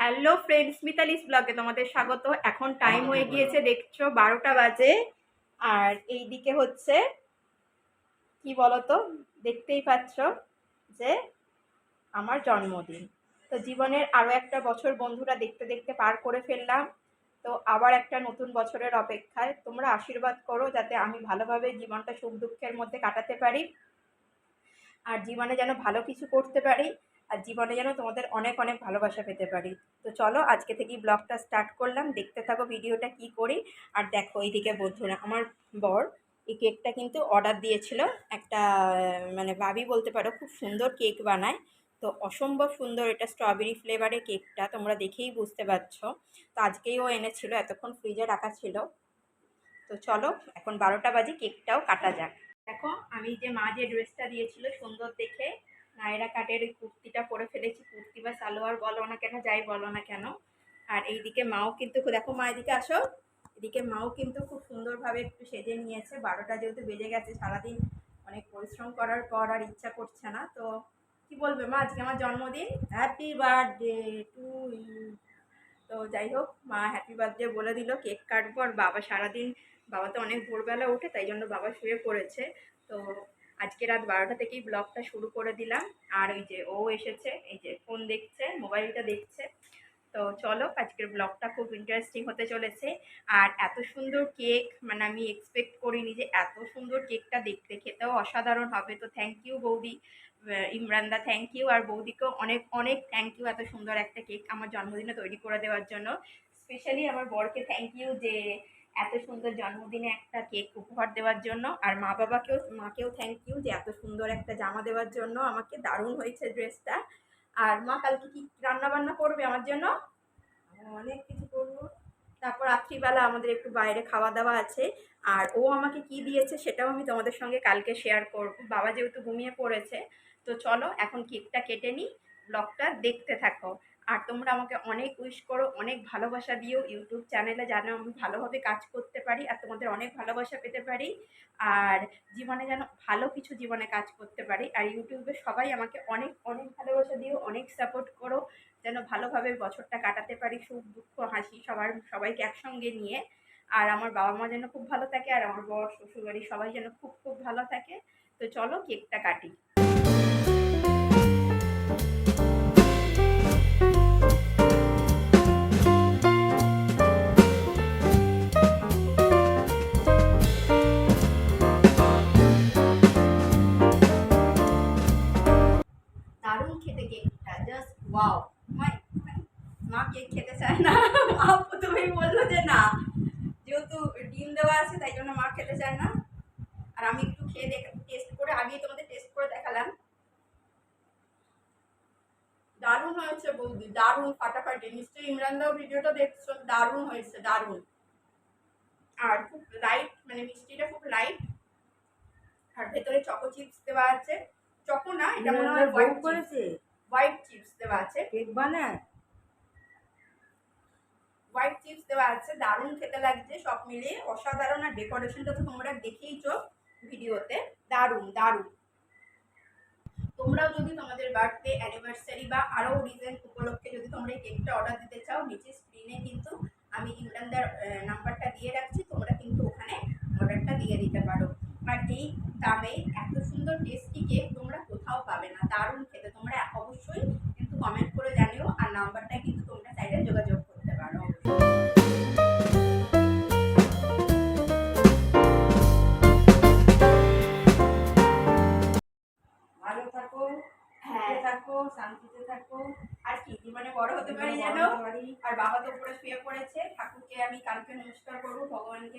Hello friends, Mitali's ব্লগে তোমাদের স্বাগত। এখন টাইম হয়ে গিয়েছে, দেখছো 12টা বাজে। আর এই দিকে হচ্ছে কি বলতো, দেখতেই পাচ্ছ যে আমার জন্মদিন। তো জীবনের আরও একটা বছর বন্ধুরা দেখতে দেখতে পার করে ফেললাম। তো আবার একটা নতুন বছরের অপেক্ষায়। তোমরা আশীর্বাদ করো যাতে আমি ভালোভাবে জীবনটা সুখ দুঃখের মধ্যে কাটাতে পারি, আর জীবনে যেন ভালো কিছু করতে পারি, আর জীবনে যেন তোমাদের অনেক অনেক ভালোবাসা পেতে পারি। তো চলো আজকে থেকেই ব্লগটা স্টার্ট করলাম, দেখতে থাকো ভিডিওটা কি করি। আর দেখো এইদিকে বন্ধুরা, আমার বর এই কেকটা কিন্তু অর্ডার দিয়েছিল। একটা মানে ভাবি বলতে পারো, খুব সুন্দর কেক বানায়। তো অসম্ভব সুন্দর, এটা স্ট্রবেরি ফ্লেভারের কেকটা, তোমরা দেখেই বুঝতে পারছো। তো আজকেই ও এনেছিল, এতক্ষণ ফ্রিজে রাখা ছিল। তো চলো এখন 12টা বাজে, কেকটাও কাটা যাক। দেখো আমি যে মা যে ড্রেসটা দিয়েছিল সুন্দর দেখে, নায়রা কাটের ওই কুর্তিটা পরে ফেলেছি। কুর্তি বা সালোয়ার বলো না কেন, যাই বলো না কেন। আর এইদিকে মাও কিন্তু, দেখো মা এদিকে আসো, এদিকে মাও কিন্তু খুব সুন্দরভাবে একটু সেজে নিয়েছে। 12টা যেহেতু বেজে গেছে, সারাদিন অনেক পরিশ্রম করার পর আর ইচ্ছা করছে না। তো কি বলবে মা, আজকে আমার জন্মদিন, হ্যাপি বার্থডে টু ইউ। তো যাই হোক, মা হ্যাপি বার্থডে বলে দিল, কেক কাটবো। আর বাবা সারাদিন, বাবা তো অনেক ভোরবেলা ওঠে, তাই জন্য বাবা শুয়ে পড়েছে। তো আজকে রাত 12টা থেকেই ব্লগটা শুরু করে দিলাম। আর ওই যে ও এসেছে, এই যে ফোন দেখছে, মোবাইলটা দেখছে। তো চলো আজকের ব্লগটা খুব ইন্টারেস্টিং হতে চলেছে। আর এত সুন্দর কেক, মানে আমি এক্সপেক্ট করিনি যে এত সুন্দর কেকটা দেখতে, খেতেও অসাধারণ হবে। তো থ্যাংক ইউ বৌদি, ইমরানদা থ্যাংক ইউ, আর বৌদিকেও অনেক অনেক থ্যাংক ইউ এত সুন্দর একটা কেক আমার জন্মদিনে তৈরি করে দেওয়ার জন্য। স্পেশালি আমার বরকে থ্যাংক ইউ যে এত সুন্দর জন্মদিনে একটা কেক উপহার দেওয়ার জন্য। আর মাকেও থ্যাংক ইউ যে এত সুন্দর একটা জামা দেওয়ার জন্য আমাকে, দারুণ হয়েছে ড্রেসটা। আর মা কালকে কি রান্না বান্না করবে আমার জন্য? অনেক কিছু করবো। তারপর রাত্রিবেলা আমাদের একটু বাইরে খাওয়া দাওয়া আছে। আর ও আমাকে কি দিয়েছে সেটাও আমি তোমাদের সঙ্গে কালকে শেয়ার করব, বাবা যেহেতু ঘুমিয়ে পড়েছে। তো চলো এখন কেকটা কেটে নিই, ব্লগটা দেখতে থাকো। আর তোমরা আমাকে অনেক উইশ করো, অনেক ভালোবাসা দিও ইউটিউব চ্যানেলে, যেন আমি ভালোভাবে কাজ করতে পারি আর তোমাদের অনেক ভালোবাসা পেতে পারি। আর জীবনে যেন ভালো কিছু জীবনে কাজ করতে পারি। আর ইউটিউবে সবাই আমাকে অনেক অনেক ভালোবাসা দিও, অনেক সাপোর্ট করো, যেন ভালোভাবে বছরটা কাটাতে পারি, সুখ দুঃখ হাসি সবাইকে একসঙ্গে নিয়ে। আর আমার বাবা মা যেন খুব ভালো থাকে, আর আমার বর শ্বশুরবাড়ি সবাই যেন খুব খুব ভালো থাকে। তো চলো কেকটা কাটি। দারুণ খেতে কেকটা, জাস্ট ওয়াও। মা মা কেক খেতে চায় না, মা প্রথমেই বললো যে না, যেহেতু ডিম দেওয়া আছে তাই জন্য মা খেতে চায় না। আর আমি একটু খেয়ে টেস্ট করে, আগে তোমাদের টেস্ট করে দেখালাম। দারুণ হয়েছে বৌদি, দারুণ ফাটাফাটি। নিশ্চয়ই ইমরানদাও ভিডিওটা দেখছো, দারুণ হয়েছে, দারুণ। আর খুব লাইট, মানে মিষ্টিটা খুব লাইট। আর ভেতরে চকো চিপস দেওয়া আছে। চকো না, এটা মনে হয় হোয়াইট করেছে, হোয়াইট চিপস দেওয়া আছে। কেক বানায় হোয়াইট চিপস দেওয়া আছে, দারুণ খেতে লাগছে সব মিলিয়ে, অসাধারণ। আর ডেকোরেশনটা তো তোমরা দেখেইছো ভিডিওতে, দারুণ দারুণ। তোমরাও যদি তোমাদের বার্থডে, অ্যানিভার্সারি বা আরও রিজেন্ট উপলক্ষে যদি তোমরা এই কেকটা অর্ডার দিতে চাও, নিচে স্ক্রিনে কিন্তু আমি ইমরানদার নাম্বারটা দিয়ে রাখছি, তোমরা কিন্তু ওখানে অর্ডারটা দিয়ে দিতে পারো। আর এই দামে এত সুন্দর টেস্টি কেক তোমরা কোথাও পাবে না, দারুণ খেতে। তোমরা অবশ্যই কিন্তু কমেন্ট করে জানিও, আর নাম্বারটা কিন্তু তোমরা চাইলে যোগাযোগ করতে পারো। ভালো থাকো, হ্যাঁ থাকো, শান্তিতে থাকো। আর কি জীবনে বড় হতে পারি যেন। আর বাবা তো উপরে শুয়ে পড়েছে, ঠাকুরকে আমি কালকে নমস্কার করবো, ভগবানকে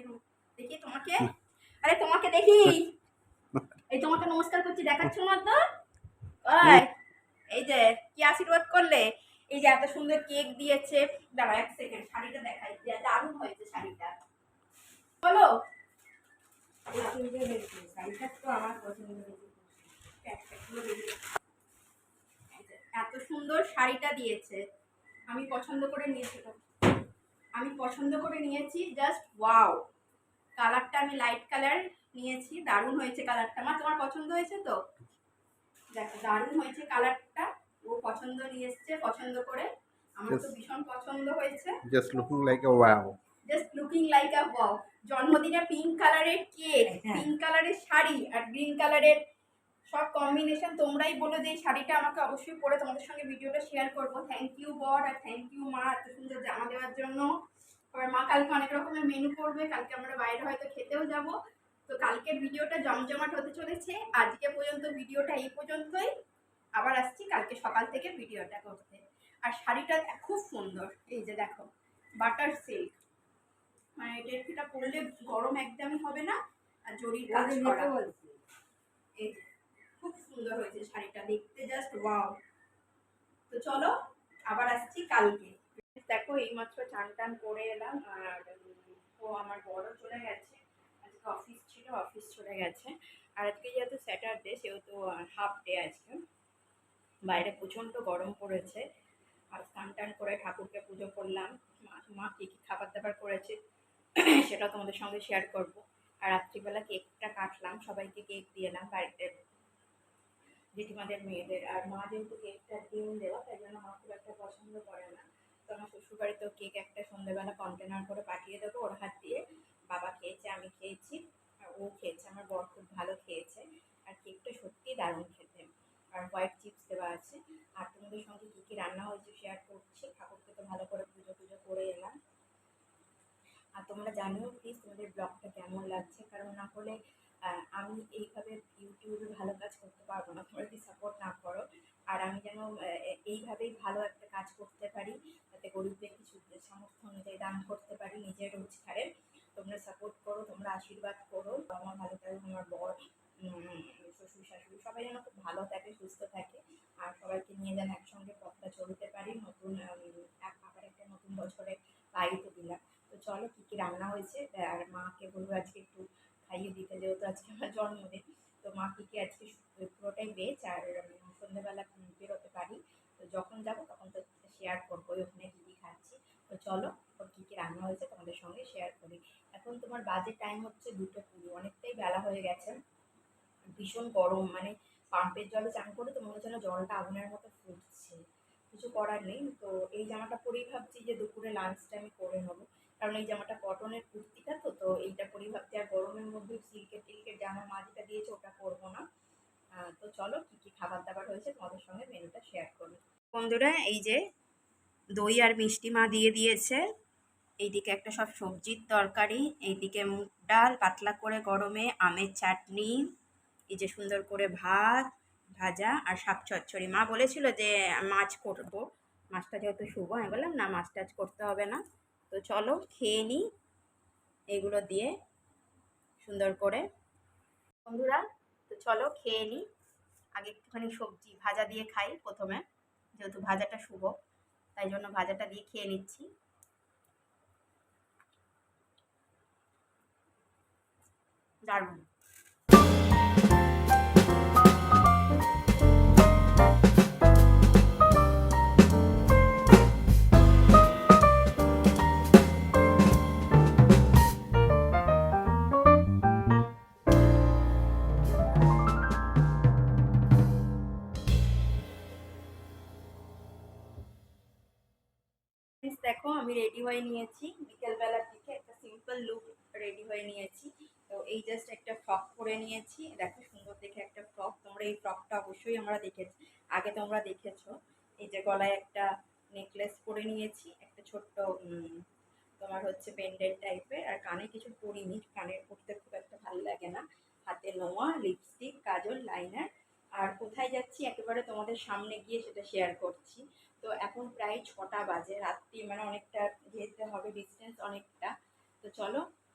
দেখি তোমাকে, আরে তোমাকে দেখি, এই তোমাকে নমস্কার করছি, দেখাচ্ছ না তো? এই যে কি আশীর্বাদ করলে, এই যে এত সুন্দর কেক দিয়েছে। দাঁড়া এক সেকেন্ড, শাড়িটা দেখাই, দারুণ হয়েছে শাড়িটা, বলো। শাড়িটা তো আমার পছন্দ হয়েছে, এত সুন্দর শাড়িটা দিয়েছে, আমি পছন্দ করে নিয়েছি, আমি পছন্দ করে নিয়েছি, জাস্ট ওয়াও। কালারটা আমি লাইট কালার নিয়েছি, দারুণ হয়েছে কালারটা। মা তোমার পছন্দ হয়েছে তো? দেখো দারুণ হয়েছে কালারটা, ও পছন্দ নিয়ে এসছে পছন্দ করে। আমার তো ভীষণ পছন্দ হয়েছে। Just looking like a wow. Just looking like a wow. জন্মদিনে পিঙ্ক কালারের কেক, পিঙ্ক কালারের শাড়ি আর গ্রিন কালারের সব কম্বিনেশন। তোমরাই বলো যে এই শাড়িটা আমাকে অবশ্যই পরে তোমাদের সঙ্গে ভিডিওটা শেয়ার করবো। থ্যাংক ইউ বর, আর থ্যাংক ইউ মা এত সুন্দর জামা দেওয়ার জন্য। আবার মা কালকে অনেক রকমের মেনু করবে, কালকে আমরা বাইরে হয়তো খেতেও যাব। তো কালকের ভিডিওটা জমজমাট হতে চলেছে। আজকে পর্যন্ত ভিডিওটা এই পর্যন্তই, আবার আসছি কালকে সকাল থেকে ভিডিওটা করতে। আর শাড়িটা খুব সুন্দর, এই যে দেখো বাটার সিল্ক, মানে এটা পরলে গরম একদমই হবে না, আর জরির কাজ করা। এই যে খুব সুন্দর হয়েছে শাড়িটা, দেখতে জাস্ট ওয়াও। তো চলো আবার আসছি কালকে। দেখো এইমাত্র চান টান করে এলাম, আর ও আমার বড় চলে গেছে, আজকে অফিস ছিল, অফিস চলে গেছে। আর আজকে যেহেতু স্যাটারডে সেহেতু হাফ ডে আজকে। বাইরে প্রচণ্ড গরম পড়েছে। আর স্নান টান করে ঠাকুরকে পুজো করলাম। মা কী কী খাবার দাবার করেছে সেটা তোমাদের সঙ্গে শেয়ার করব। আর রাত্রিবেলা কেকটা কাটলাম, সবাইকে কেক দিয়ে এলাম বাড়িতে, জেঠিমাদের মেয়েদের। আর মা যেহেতু কেকটা ডিম দেওয়া, তাই জন্য মা খুব একটা পছন্দ করে না। তো আমার শ্বশুরবাড়িতেও কেক একটা সন্ধ্যেবেলা কন্টেনার করে পাঠিয়ে দেবো ওর হাত দিয়ে। বাবা খেয়েছে, আমি খেয়েছি, আর ও খেয়েছে, আমার বর খুব ভালো খেয়েছে। আর কেকটা সত্যিই দারুণ খেতে। আর হোয়াইট চিপস দেওয়া আছে। আর তোমাদের সঙ্গে কী কী রান্না হয়েছে শেয়ার করছি। ঠাকুরকে তো ভালো করে পুজো টুজো করে এলাম। আর তোমরা জানিও প্লিজ তোমাদের ব্লগটা কেমন লাগছে, কারণ না হলে আমি এইভাবে ইউটিউবে ভালো কাজ করতে পারবো না, তোমরা যদি সাপোর্ট না করো। আর আমি যেন এইভাবেই ভালো একটা কাজ করতে পারি, যাতে গরিবদের কিছু সামর্থ্য অনুযায়ী দান করতে পারি নিজের রোজগারে। তোমরা সাপোর্ট করো, তোমরা আশীর্বাদ করো, আমার ভালো থাকে, আমার বর, শ্বশুর শাশুড়ি সবাই যেন খুব ভালো থাকে, সুস্থ থাকে। আর সবাইকে নিয়ে যেন একসঙ্গে পথটা চলতে পারি। নতুন আবার একটা নতুন বছরে পাইতে দিলাম। তো চলো কী কী রান্না হয়েছে, আর মাকে বলবো আজকে একটু খাইয়ে দিতে, যেহেতু আজকে আমার জন্মদিন। তো মা কী কী আজকে পুরোটাই ভেজ, আর সন্ধ্যেবেলা বেরোতে পারি, তো যখন যাবো তখন তো শেয়ার করবো ওখানে কী কী খাচ্ছি। তো চলো ওর কী কী রান্না হয়েছে তোমাদের সঙ্গে শেয়ার করি। এখন তোমার বাজে টাইম হচ্ছে 2:20, অনেকটাই বেলা হয়ে গেছে। ভীষণ গরম, মানে পাম্পের জলে চান করে তো মনে হচ্ছে না জলটা আগুনের মতো ফুটছে। কিছু করার নেই। তো এই জামাটা পরেই ভাবছি যে দুপুরে লাঞ্চটা আমি করে নেবো, কারণ এই জামাটা কটনের কুর্তিটা, তো তো এইটা পরেই ভাবছি। আর গরমের মধ্যে সিল্কের টিল্কের জামা মা যেটা দিয়েছে ওটা পরবো না। তো চলো কী কী খাবার দাবার হয়েছে তোমাদের সঙ্গে মেনুটা শেয়ার করি। বন্ধুরা এই যে দই আর মিষ্টি মা দিয়ে দিয়েছে, এইদিকে একটা সব সবজির তরকারি, এইদিকে মুগ ডাল পাতলা করে গরমে, আমের চাটনি, এই যে সুন্দর করে ভাত ভাজা আর শাক চচ্চড়ি। মা বলেছিল যে মাছ করবো, মাছটা যেহেতু শুভ, আমি বললাম না মাছ টাছ করতে হবে না। তো চলো খেয়ে নিই এগুলো দিয়ে সুন্দর করে বন্ধুরা। তো চলো খেয়ে নিই, আগে একটুখানি সবজি ভাজা দিয়ে খাই প্রথমে, যেহেতু ভাজাটা শুভ, তাই জন্য ভাজাটা দিয়ে খেয়ে নিচ্ছি। দারুণ। দেখো আমি রেডি হয়ে নিয়েছি, বিকেলবেলার দিকে একটা সিম্পল লুক রেডি হয়ে নিয়েছি। তো এই জাস্ট একটা ফ্রক পরে নিয়েছি, দেখো সুন্দর দেখে একটা ফ্রক। তোমরা এই ফ্রকটা অবশ্যই আমরা দেখেছি, আগে তোমরা দেখেছো। এই যে গলায় একটা নেকলেস পরে নিয়েছি, একটা ছোট্ট তোমার হচ্ছে পেন্ডেন্ট টাইপের। আর কানে কিছু পরিনি, কানের পরতে খুব একটা ভালো লাগে না। হাতে নোয়া, লিপস্টিক, কাজল, লাইনার। আর কোথায় যাচ্ছি একেবারে তোমাদের সামনে গিয়ে সেটা শেয়ার করছি। তো এখন প্রায় 6টা বাজে রাত্রি, মানে অনেকটা যেতে হবে, ডিস্টেন্স অনেকটা। তো চলো